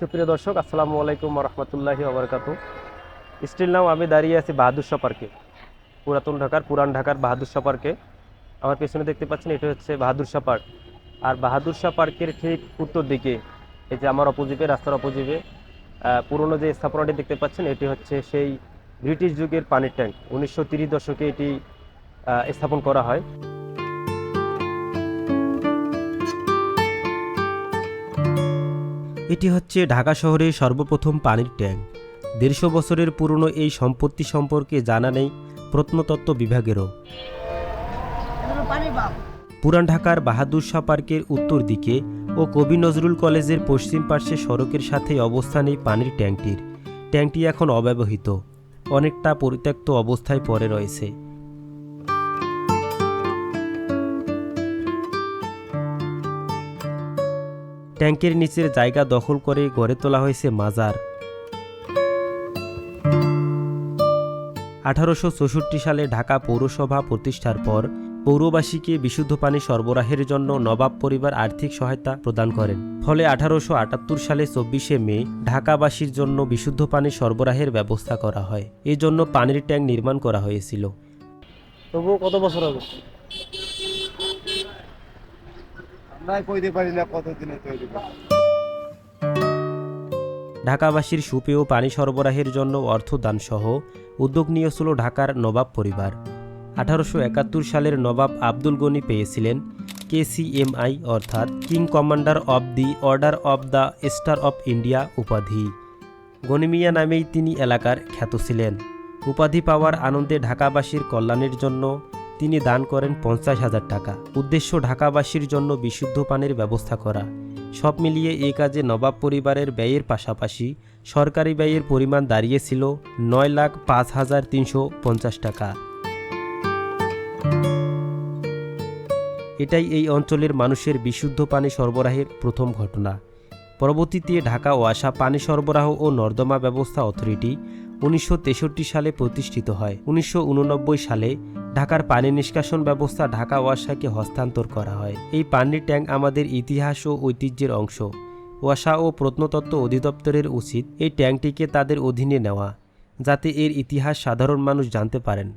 সুপ্রিয় দর্শক, আসসালামু আলাইকুম রহমতুল্লাহি ওবরাকাতু। স্টিল নাও আমি দাঁড়িয়ে আছি বাহাদুর শাহ পার্কে, পুরান ঢাকার বাহাদুর শাহ পার্কে। আমার পেছনে দেখতে পাচ্ছেন, এটা হচ্ছে বাহাদুর শাহ পার্ক। আর বাহাদুর শাহ পার্কের ঠিক উত্তর দিকে, এই যে আমার অপোজিটে, রাস্তার অপোজিটে পুরনো যে স্থাপনাটি দেখতে পাচ্ছেন, এটি হচ্ছে সেই ব্রিটিশ যুগের পানির ট্যাঙ্ক। 1930 দশকে এটি স্থাপন করা হয়। এটি হচ্ছে ঢাকা শহরের সর্বপ্রথম পানির ট্যাঙ্ক। 150 বছরের পুরনো এই সম্পত্তি সম্পর্কে জানা নেই প্রত্নতত্ত্ব বিভাগেরও। পুরান ঢাকার বাহাদুর শাহ পার্কের উত্তর দিকে ও কবি নজরুল কলেজের পশ্চিম পার্শ্বে সড়কের সাথেই অবস্থান এই পানির ট্যাঙ্কটির। ট্যাঙ্কটি এখন অব্যবহৃত, অনেকটা পরিত্যক্ত অবস্থায় পড়ে রয়েছে। ট্যাঙ্কের নিচের জায়গা দখল করে গড়ে তোলা হয়েছে মাজার। 1864 সালে ঢাকা পৌরসভা প্রতিষ্ঠার পর পৌরবাসীকে বিশুদ্ধ পানি সরবরাহের জন্য নবাব পরিবার আর্থিক সহায়তা প্রদান করেন। ফলে 1878 সালে 24শে মে ঢাকাবাসীর জন্য বিশুদ্ধ পানি সরবরাহের ব্যবস্থা করা হয়। এই জন্য পানির ট্যাঙ্ক নির্মাণ করা হয়েছিল। তবুও কত বছর হবে? নাই কইতে পারি না কতদিনে তৈরি করব। ঢাকাবাসীর সুপেয় পানি সরবরাহের জন্য অর্থদান সহ উদ্যোগ নিয়েছিল ঢাকার নবাব পরিবার। 1871 সালের নবাব আব্দুল গনি পেয়েছিলেন KCMI অর্থাৎ king commander of the order of the star of India উপাধি। গনি মিয়া নামেই তিনি এলাকার খ্যাত ছিলেন। উপাধি পাওয়ার আনন্দে ঢাকাবাসীর কল্যাণের জন্য তিনি দান করেন 50,000 টাকা। উদ্দেশ্য ঢাকাবাসীর জন্য বিশুদ্ধ পানির ব্যবস্থা করা। সব মিলিয়ে এ কাজে নবাব পরিবারের ব্যয়ের পাশাপাশি সরকারি ব্যয়ের পরিমাণ দাঁড়িয়েছিল 9,05,350 টাকা। এটাই এই অঞ্চলের মানুষের বিশুদ্ধ পানি সরবরাহের প্রথম ঘটনা। পরবর্তীতে ঢাকা ওয়াসা পানি সরবরাহ ও নর্দমা ব্যবস্থা অথরিটি 1963 সালে প্রতিষ্ঠিত হয়। 1989 সালে ঢাকার পানি নিষ্কাশন ব্যবস্থা ঢাকা ওয়াসাকে হস্তান্তর করা হয়। এই পানির ট্যাঙ্ক আমাদের ইতিহাস ও ঐতিহ্যের অংশ। ওয়াসা ও প্রত্নতত্ত্ব অধিদপ্তরের উচিত এই ট্যাঙ্কটিকে তাদের অধীনে নেওয়া, যাতে এর ইতিহাস সাধারণ মানুষ জানতে পারেন।